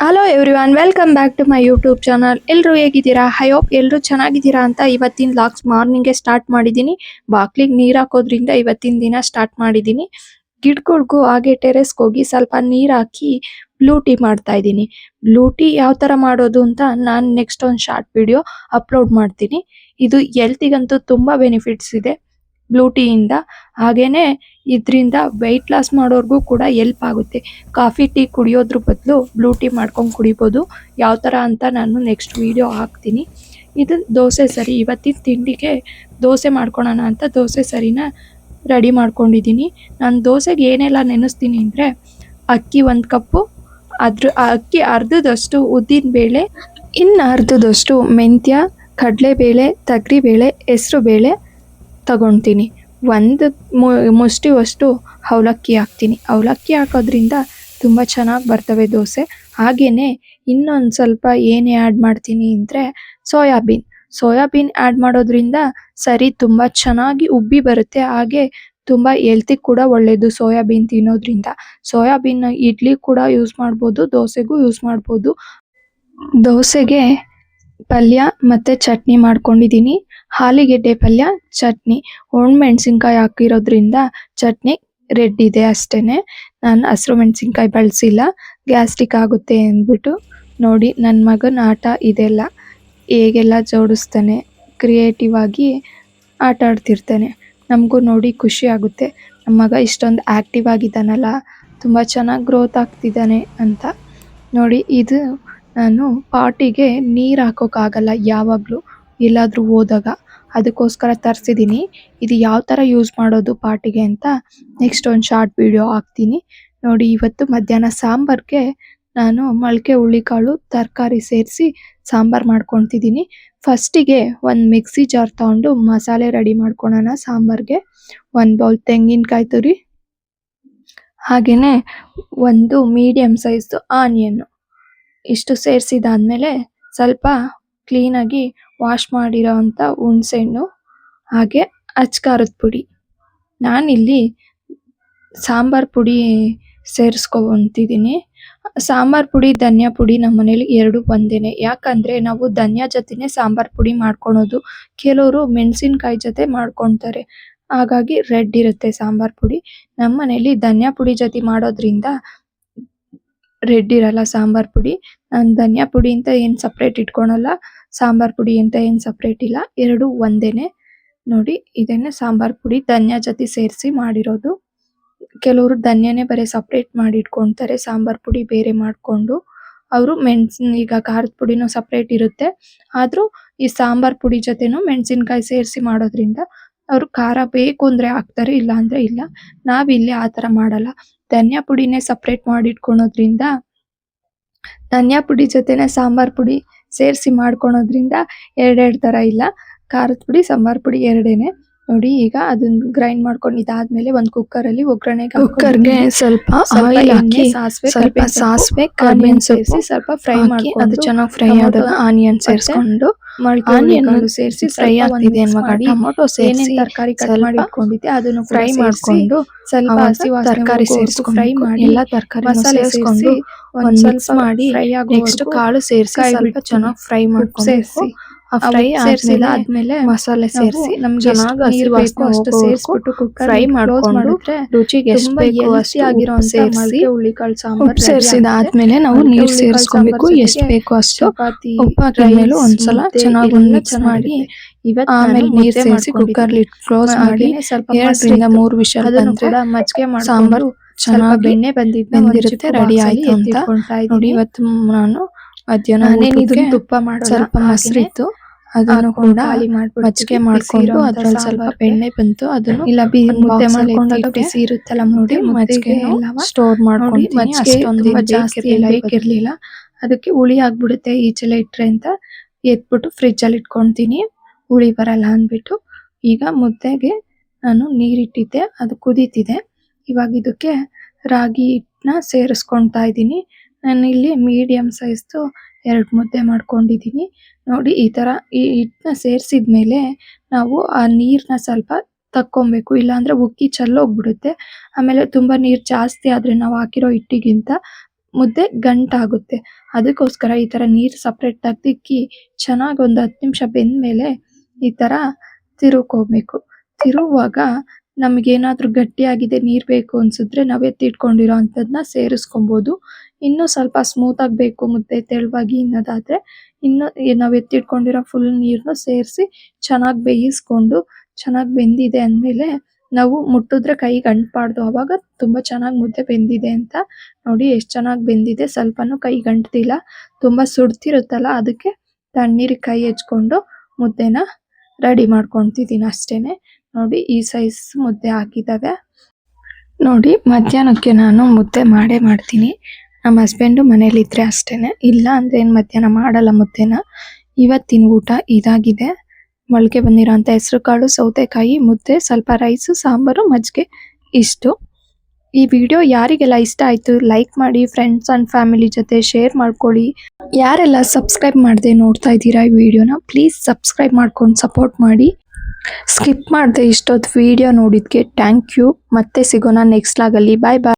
Hello everyone, welcome back to my YouTube channel. ಎಲ್ಲರೂ ಹೇಗಿದ್ದೀರಾ? I hope ಎಲ್ಲರೂ ಚೆನ್ನಾಗಿದ್ದೀರಾ ಅಂತ ಇವತ್ತಿನ ಲಾಗ್ಸ್ ಮಾರ್ನಿಂಗ್ಗೆ ಸ್ಟಾರ್ಟ್ ಮಾಡಿದ್ದೀನಿ. ಬಾಕ್ಲಿಗೆ ನೀರು ಹಾಕೋದ್ರಿಂದ ಇವತ್ತಿನ ದಿನ ಸ್ಟಾರ್ಟ್ ಮಾಡಿದ್ದೀನಿ. ಗಿಡಗಳಿಗೂ ಹಾಗೆ ಟೆರೆಸ್ಗೆ ಹೋಗಿ ಸ್ವಲ್ಪ ನೀರು ಹಾಕಿ ಬ್ಲೂ ಟೀ ಮಾಡ್ತಾ ಇದ್ದೀನಿ. ಬ್ಲೂ ಟೀ ಯಾವ ಥರ ಮಾಡೋದು ಅಂತ ನಾನು ನೆಕ್ಸ್ಟ್ ಒಂದು ಶಾರ್ಟ್ ವಿಡಿಯೋ ಅಪ್ಲೋಡ್ ಮಾಡ್ತೀನಿ. ಇದು ಹೆಲ್ತಿಗಂತೂ ತುಂಬ ಬೆನಿಫಿಟ್ಸ್ ಇದೆ ಬ್ಲೂ ಟೀಯಿಂದ. ಹಾಗೇನೆ ಇದರಿಂದ ವೆಯ್ಟ್ ಲಾಸ್ ಮಾಡೋರ್ಗೂ ಕೂಡ ಹೆಲ್ಪ್ ಆಗುತ್ತೆ. ಕಾಫಿ ಟೀ ಕುಡಿಯೋದ್ರ ಬದಲು ಬ್ಲೂ ಟೀ ಮಾಡ್ಕೊಂಡು ಕುಡಿಬೋದು. ಯಾವ ಥರ ಅಂತ ನಾನು ನೆಕ್ಸ್ಟ್ ವಿಡಿಯೋ ಹಾಕ್ತೀನಿ. ಇದು ದೋಸೆ ಸರಿ, ಇವತ್ತಿನ ತಿಂಡಿಗೆ ದೋಸೆ ಮಾಡ್ಕೊಳೋಣ ಅಂತ ದೋಸೆ ಸರಿನ ರೆಡಿ ಮಾಡ್ಕೊಂಡಿದ್ದೀನಿ. ನಾನು ದೋಸೆಗೆ ಏನೆಲ್ಲ ನೆನೆಸ್ತೀನಿ ಅಂದರೆ, ಅಕ್ಕಿ 1 ಕಪ್ಪು, ಅಕ್ಕಿ ಅರ್ಧದಷ್ಟು ಉದ್ದಿನ ಬೇಳೆ, ಇನ್ನು ಅರ್ಧದಷ್ಟು ಮೆಂತ್ಯ, ಕಡಲೆಬೇಳೆ, ತೊಗರಿಬೇಳೆ, ಹೆಸರು ಬೇಳೆ ತಗೊಳ್ತೀನಿ. ಒಂದು ಮುಷ್ಟಿವಷ್ಟು ಅವಲಕ್ಕಿ ಹಾಕ್ತೀನಿ. ಅವಲಕ್ಕಿ ಹಾಕೋದ್ರಿಂದ ತುಂಬ ಚೆನ್ನಾಗಿ ಬರ್ತವೆ ದೋಸೆ. ಹಾಗೆಯೇ ಇನ್ನೊಂದು ಸ್ವಲ್ಪ ಏನೇ ಆ್ಯಡ್ ಮಾಡ್ತೀನಿ ಅಂದರೆ ಸೋಯಾಬೀನ್ ಆ್ಯಡ್ ಮಾಡೋದ್ರಿಂದ ಸರಿ ತುಂಬ ಚೆನ್ನಾಗಿ ಉಬ್ಬಿ ಬರುತ್ತೆ. ಹಾಗೆ ತುಂಬ ಹೆಲ್ತಿಗೆ ಕೂಡ ಒಳ್ಳೆಯದು ಸೋಯಾಬೀನ್ ತಿನ್ನೋದ್ರಿಂದ. ಸೋಯಾಬೀನ್ನ ಇಡ್ಲಿ ಕೂಡ ಯೂಸ್ ಮಾಡ್ಬೋದು, ದೋಸೆಗೂ ಯೂಸ್ ಮಾಡ್ಬೋದು. ದೋಸೆಗೆ ಪಲ್ಯ ಮತ್ತು ಚಟ್ನಿ ಮಾಡ್ಕೊಂಡಿದ್ದೀನಿ. ಆಲೂಗೆಡ್ಡೆ ಪಲ್ಯ, ಚಟ್ನಿ, ಒಣಮೆಣಸಿನ್ಕಾಯಿ ಹಾಕಿರೋದ್ರಿಂದ ಚಟ್ನಿ ರೆಡ್ ಇದೆ ಅಷ್ಟೇ. ನಾನು ಹಸಿರು ಮೆಣಸಿನ್ಕಾಯಿ ಬಳಸಿಲ್ಲ, ಗ್ಯಾಸ್ಟ್ರಿಕ್ ಆಗುತ್ತೆ ಅಂದ್ಬಿಟ್ಟು. ನೋಡಿ ನನ್ನ ಮಗನ ಆಟ ಇದೆಲ್ಲ, ಹೇಗೆಲ್ಲ ಜೋಡಿಸ್ತಾನೆ, ಕ್ರಿಯೇಟಿವ್ ಆಗಿ ಆಟ ಆಡ್ತಿರ್ತಾನೆ. ನಮಗೂ ನೋಡಿ ಖುಷಿ ಆಗುತ್ತೆ, ನಮ್ಮ ಮಗ ಇಷ್ಟೊಂದು ಆ್ಯಕ್ಟಿವ್ ಆಗಿದ್ದಾನಲ್ಲ, ತುಂಬ ಚೆನ್ನಾಗಿ ಗ್ರೋತ್ ಆಗ್ತಿದ್ದಾನೆ ಅಂತ. ನೋಡಿ, ಇದು ನಾನು ಪಾಟಿಗೆ ನೀರು ಹಾಕೋಕ್ಕಾಗಲ್ಲ ಯಾವಾಗಲೂ ಎಲ್ಲಾದರೂ ಹೋದಾಗ, ಅದಕ್ಕೋಸ್ಕರ ತರಿಸಿದ್ದೀನಿ. ಇದು ಯಾವ ಥರ ಯೂಸ್ ಮಾಡೋದು ಪಾಟಿಗೆ ಅಂತ ನೆಕ್ಸ್ಟ್ ಒಂದು ಶಾರ್ಟ್ ವಿಡಿಯೋ ಹಾಕ್ತೀನಿ. ನೋಡಿ, ಇವತ್ತು ಮಧ್ಯಾಹ್ನ ಸಾಂಬಾರಿಗೆ ನಾನು ಮೊಳಕೆ ಹುಳ್ಳಿಕಾಳು ತರಕಾರಿ ಸೇರಿಸಿ ಸಾಂಬಾರು ಮಾಡ್ಕೊತಿದ್ದೀನಿ. ಫಸ್ಟಿಗೆ ಒಂದು ಮಿಕ್ಸಿ ಜಾರ್ ತೊಗೊಂಡು ಮಸಾಲೆ ರೆಡಿ ಮಾಡ್ಕೊಳೋಣ ಸಾಂಬಾರಿಗೆ. 1 ಬೌಲ್ ತೆಂಗಿನಕಾಯಿ ತುರಿ, ಹಾಗೆಯೇ ಒಂದು ಮೀಡಿಯಮ್ ಸೈಜ್ದು ಆನಿಯನ್ನು, ಇಷ್ಟು ಸೇರಿಸಿದಾದ್ಮೇಲೆ ಸ್ವಲ್ಪ ಕ್ಲೀನಾಗಿ ವಾಶ್ ಮಾಡಿರೋ ಅಂಥ ಹುಣಸೆಹಣ್ಣು, ಹಾಗೆ ಅಚ್ಕಾರದ ಪುಡಿ. ನಾನಿಲ್ಲಿ ಸಾಂಬಾರು ಪುಡಿ ಸೇರಿಸ್ಕೊತಿದ್ದೀನಿ. ಸಾಂಬಾರು ಪುಡಿ, ಧನಿಯಾ ಪುಡಿ ನಮ್ಮ ಮನೇಲಿ ಎರಡು ಒಂದೇ. ಯಾಕಂದರೆ ನಾವು ಧನಿಯಾ ಜೊತೆನೇ ಸಾಂಬಾರು ಪುಡಿ ಮಾಡ್ಕೊಳೋದು. ಕೆಲವರು ಮೆಣಸಿನ್ಕಾಯಿ ಜೊತೆ ಮಾಡ್ಕೊತಾರೆ, ಹಾಗಾಗಿ ರೆಡ್ ಇರುತ್ತೆ ಸಾಂಬಾರು ಪುಡಿ. ನಮ್ಮ ಮನೇಲಿ ಧನಿಯಾ ಪುಡಿ ಜೊತೆ ಮಾಡೋದ್ರಿಂದ ರೆಡ್ ಇರಲ್ಲ ಸಾಂಬಾರು ಪುಡಿ. ನಾನು ಧನಿಯಾ ಪುಡಿ ಅಂತ ಏನು ಸಪ್ರೇಟ್ ಇಟ್ಕೊಳಲ್ಲ, ಸಾಂಬಾರು ಪುಡಿ ಅಂತ ಏನು ಸಪ್ರೇಟ್ ಇಲ್ಲ, ಎರಡು ಒಂದೇ. ನೋಡಿ, ಇದನ್ನೇ ಸಾಂಬಾರು ಪುಡಿ ಧನಿಯಾ ಜೊತೆ ಸೇರಿಸಿ ಮಾಡಿರೋದು. ಕೆಲವರು ಧನಿಯಾನೇ ಬರೀ ಸಪ್ರೇಟ್ ಮಾಡಿ ಇಟ್ಕೊತಾರೆ, ಸಾಂಬಾರು ಪುಡಿ ಬೇರೆ ಮಾಡಿಕೊಂಡು. ಅವರು ಈಗ ಖಾರದ ಪುಡಿನೂ ಸಪ್ರೇಟ್ ಇರುತ್ತೆ, ಆದರೂ ಈ ಸಾಂಬಾರು ಪುಡಿ ಜೊತೆನೂ ಮೆಣಸಿನ್ಕಾಯಿ ಸೇರಿಸಿ ಮಾಡೋದ್ರಿಂದ ಅವರು ಖಾರ ಬೇಕು ಅಂದರೆ ಹಾಕ್ತಾರೆ, ಇಲ್ಲ ಅಂದರೆ ಇಲ್ಲ. ನಾವಿಲ್ಲಿ ಆ ಥರ ಮಾಡಲ್ಲ, ಧನಿಯಾ ಪುಡಿನೇ ಸಪ್ರೇಟ್ ಮಾಡಿ ಇಟ್ಕೊಳೋದ್ರಿಂದ, ಧನಿಯಾ ಪುಡಿ ಜೊತೆನೇ ಸಾಂಬಾರು ಪುಡಿ ಸೇರಿಸಿ ಮಾಡ್ಕೊಳೋದ್ರಿಂದ ಎರಡೆರಡು ಥರ ಇಲ್ಲ, ಖಾರದ ಪುಡಿ ಸಾಂಬಾರು ಪುಡಿ ಎರಡೇನೆ. ನೋಡಿ, ಈಗ ಅದನ್ನ ಗ್ರೈಂಡ್ ಮಾಡ್ಕೊಂಡು ಇದಾದ್ಮೇಲೆ ಒಂದು ಕುಕ್ಕರಲ್ಲಿ ಕುಕ್ಕರ್ಗೆ ಸ್ವಲ್ಪ ಆಯಿಲ್ ಹಾಕಿ, ಸ್ವಲ್ಪ ಸಾಸಿವೆ, ಆನಿಯನ್ ಸೇರಿಸಿ ಸ್ವಲ್ಪ ಫ್ರೈ ಮಾಡಿ, ಅದು ಚೆನ್ನಾಗಿ ಫ್ರೈ ಆದಾಗ ಆನಿಯನ್ ಸೇರಿಸ್ಕೊಂಡು, ಆನಿಯನ್ ಸೇರಿಸಿ ಫ್ರೈ ಆಗ್ತಿದೆ ಅನ್ನುವಾಗ ಟೊಮೊಟೊ ಸೇರಿಸಿ, ತರಕಾರಿ ಕಟ್ ಮಾಡಿ ಇಟ್ಕೊಂಡಿದ್ದೆ ಅದನ್ನು ಫ್ರೈ ಮಾಡಿಕೊಂಡು, ಸ್ವಲ್ಪ ಹಸಿ ತರಕಾರಿ ಸೇರಿಸ್ಕೊಂಡು ಫ್ರೈ ಮಾಡಿ, ಎಲ್ಲ ತರಕಾರಿ ಮಸಾಲೆ ಸೇರಿಸಿ ಒಂದು ಮಿಕ್ಸ್ ಮಾಡಿ, ನೆಕ್ಸ್ಟ್ ಕಾಳು ಸೇರಿಸಿ ಸ್ವಲ್ಪ ಚೆನ್ನಾಗಿ ಫ್ರೈ ಮಾಡ್ಕೊಂಡು ಸೇರಿಸಿ, ಫ್ರೈ ಆದ್ಮೇಲೆ ಮಸಾಲೆ ಸೇರಿಸಿ ನಮ್ಗೆ ಚೆನ್ನಾಗಿ ನೀರು ಬೇಕು ಅಷ್ಟು ಸೇರಿಸ್ಬಿಟ್ಟು ಕುಕ್ಕರ್ ಫ್ರೈ ಮಾಡ್ಕೊಂಡು, ರುಚಿಗೆ ಎಷ್ಟು ಬೇಕು ಅಷ್ಟು ಆಗಿರೋ ಸೇರಿಸಿ, ಹುಳ್ಳಿಕಾಳು ಸಾಂಬಾರು ಸೇರಿಸಿದಾದ್ಮೇಲೆ ನಾವು ನೀರು ಸೇರಿಸ್ಕೊಬೇಕು, ಎಷ್ಟು ಬೇಕು ಅಷ್ಟು. ಉಪ್ಪು ಹಾಕಿದ್ಮೇಲೆ ಒಂದ್ಸಲ ಚೆನ್ನಾಗಿ ಮಿಕ್ಸ್ ಮಾಡಿ, ಆಮೇಲೆ ನೀರು ಸೇರಿಸಿ ಕುಕ್ಕರ್ ಲಿಡ್ ಕ್ಲೋಸ್ ಮಾಡಿ 2 ರಿಂದ 3 ವಿಷಲ್ ಬಂದ್ರೆ ಸಾಂಬಾರು ಚೆನ್ನಾಗಿ ಬೆಣ್ಣೆ ಬಂದಿರುತ್ತೆ, ರೆಡಿ ಆಯ್ತು ಅಂತ. ನೋಡಿ, ಇವತ್ತು ನಾನು ಮಧ್ಯಾಹ್ನ ತುಪ್ಪ ಮಾಡೋ ಸ್ವಲ್ಪ ಮೊಸರಿತ್ತು, ಅದನ್ನು ಕೂಡ ಮಜ್ಜಿಗೆ ಮಾಡ್ಕೊಂಡು ಅದ್ರಲ್ಲಿ ಸ್ವಲ್ಪ ಬೆಣ್ಣೆ ಬಂತು, ಅದನ್ನು ಇಲ್ಲ ಮುದ್ದೆ ಮಾಡ್ಕೊಂಡಾಗ ಬಿಸಿ ಇರುತ್ತಲ್ಲ, ನೋಡಿ ಮಜ್ಜಿಗೆ ಸ್ಟೋರ್ ಮಾಡ್ಕೊಂಡು, ಅಷ್ಟೊಂದು ಜಾಸ್ತಿ ಬೇಕಿರ್ಲಿಲ್ಲ, ಅದಕ್ಕೆ ಹುಳಿ ಆಗ್ಬಿಡುತ್ತೆ ಈಚೆಲ್ಲ ಇಟ್ರೆ ಅಂತ ಎತ್ಬಿಟ್ಟು ಫ್ರಿಜ್ಜಲ್ಲಿ ಇಟ್ಕೊತೀನಿ, ಹುಳಿ ಬರಲ್ಲ ಅಂದ್ಬಿಟ್ಟು. ಈಗ ಮುದ್ದೆಗೆ ನಾನು ನೀರಿಟ್ಟಿದ್ದೆ, ಅದು ಕುದೀತಿದೆ. ಇವಾಗ ಇದಕ್ಕೆ ರಾಗಿ ಹಿಟ್ಟನ್ನ ಸೇರಿಸ್ಕೊಳ್ತಾ ಇದ್ದೀನಿ. ನಾನು ಇಲ್ಲಿ ಮೀಡಿಯಮ್ ಸೈಜ್ದು 2 ಮುದ್ದೆ ಮಾಡ್ಕೊಂಡಿದ್ದೀನಿ. ನೋಡಿ, ಈ ಥರ ಈ ಹಿಟ್ಟನ್ನ ಸೇರಿಸಿದ್ಮೇಲೆ ನಾವು ಆ ನೀರನ್ನ ಸ್ವಲ್ಪ ತಕ್ಕೊಬೇಕು, ಇಲ್ಲಾಂದರೆ ಉಕ್ಕಿ ಚೆಲ್ಲೋಗ್ಬಿಡುತ್ತೆ. ಆಮೇಲೆ ತುಂಬ ನೀರು ಜಾಸ್ತಿ ಆದರೆ ನಾವು ಹಾಕಿರೋ ಹಿಟ್ಟಿಗಿಂತ ಮುದ್ದೆ ಗಂಟಾಗುತ್ತೆ. ಅದಕ್ಕೋಸ್ಕರ ಈ ತರ ನೀರು ಸಪ್ರೇಟ್ ತೆಗ್ದಿಕ್ಕಿ ಚೆನ್ನಾಗಿ ಒಂದು 10 ನಿಮಿಷ ಬೆಂದ್ಮೇಲೆ ಈ ತರ ತಿರುವ್ಕೋಬೇಕು. ತಿರುವುವಾಗ ನಮಗೇನಾದ್ರೂ ಗಟ್ಟಿಯಾಗಿದೆ ನೀರು ಬೇಕು ಅನ್ಸಿದ್ರೆ ನಾವು ಎತ್ತಿಟ್ಕೊಂಡಿರೋ ಅಂಥದ್ದನ್ನ ಸೇರಿಸ್ಕೊಬೋದು. ಇನ್ನೂ ಸ್ವಲ್ಪ ಸ್ಮೂತಾಗಿ ಬೇಕು ಮುದ್ದೆ ತೆಳುವಾಗಿ ಅನ್ನೋದಾದ್ರೆ ಇನ್ನು ನಾವು ಎತ್ತಿಟ್ಕೊಂಡಿರೋ ಫುಲ್ ನೀರನ್ನು ಸೇರಿಸಿ ಚೆನ್ನಾಗಿ ಬೇಯಿಸ್ಕೊಂಡು ಚೆನ್ನಾಗಿ ಬೆಂದಿದೆ ಅಂದಮೇಲೆ ನಾವು ಮುಟ್ಟಿದ್ರೆ ಕೈಗೆ ಅಂಟಬಾರ್ದು. ಅವಾಗ ತುಂಬ ಚೆನ್ನಾಗಿ ಮುದ್ದೆ ಬೆಂದಿದೆ ಅಂತ. ನೋಡಿ ಎಷ್ಟು ಚೆನ್ನಾಗಿ ಬೆಂದಿದೆ, ಸ್ವಲ್ಪನೂ ಕೈಗೆ ಅಂಟ್ತಿಲ್ಲ. ತುಂಬ ಸುಡ್ತಿರುತ್ತಲ್ಲ ಅದಕ್ಕೆ ತಣ್ಣೀರಿಗೆ ಕೈ ಹೆಚ್ಕೊಂಡು ಮುದ್ದೆನ ರೆಡಿ ಮಾಡ್ಕೊತಿದ್ದೀನಿ ಅಷ್ಟೇನೆ. ನೋಡಿ ಈ ಸೈಜ್ ಮುದ್ದೆ ಹಾಕಿದ್ದಾವೆ. ನೋಡಿ ಮಧ್ಯಾಹ್ನಕ್ಕೆ ನಾನು ಮುದ್ದೆ ಮಾಡೇ ಮಾಡ್ತೀನಿ. ನಮ್ಮ ಹಸ್ಬೆಂಡು ಮನೇಲಿದ್ರೆ ಅಷ್ಟೇನೆ, ಇಲ್ಲ ಅಂದ್ರೆ ಏನು ಮಧ್ಯಾಹ್ನ ಮಾಡಲ್ಲ ಮುದ್ದೆನ. ಇವತ್ತಿನ ಊಟ ಇದಾಗಿದೆ. ಮೊಳಕೆ ಬಂದಿರೋಂಥ ಹೆಸರು ಕಾಳು, ಸೌತೆಕಾಯಿ, ಮುದ್ದೆ, ಸ್ವಲ್ಪ ರೈಸು, ಸಾಂಬಾರು, ಮಜ್ಜಿಗೆ ಇಷ್ಟು. ಈ ವಿಡಿಯೋ ಯಾರಿಗೆಲ್ಲ ಇಷ್ಟ ಆಯಿತು ಲೈಕ್ ಮಾಡಿ, ಫ್ರೆಂಡ್ಸ್ ಆ್ಯಂಡ್ ಫ್ಯಾಮಿಲಿ ಜೊತೆ ಶೇರ್ ಮಾಡ್ಕೊಳ್ಳಿ. ಯಾರೆಲ್ಲ ಸಬ್ಸ್ಕ್ರೈಬ್ ಮಾಡದೆ ನೋಡ್ತಾ ಇದ್ದೀರಾ ಈ ವಿಡಿಯೋನ ಪ್ಲೀಸ್ ಸಬ್ಸ್ಕ್ರೈಬ್ ಮಾಡ್ಕೊಂಡು ಸಪೋರ್ಟ್ ಮಾಡಿ. ಸ್ಕಿಪ್ ಮಾಡದೆ ಇಷ್ಟೊತ್ತು ವಿಡಿಯೋ ನೋಡಿದ್ಕೆ ಥ್ಯಾಂಕ್ ಯು. ಮತ್ತೆ ಸಿಗೋಣ ನೆಕ್ಸ್ಟ್ ಲಾಗಲ್ಲಿ. ಬಾಯ್ ಬಾಯ್.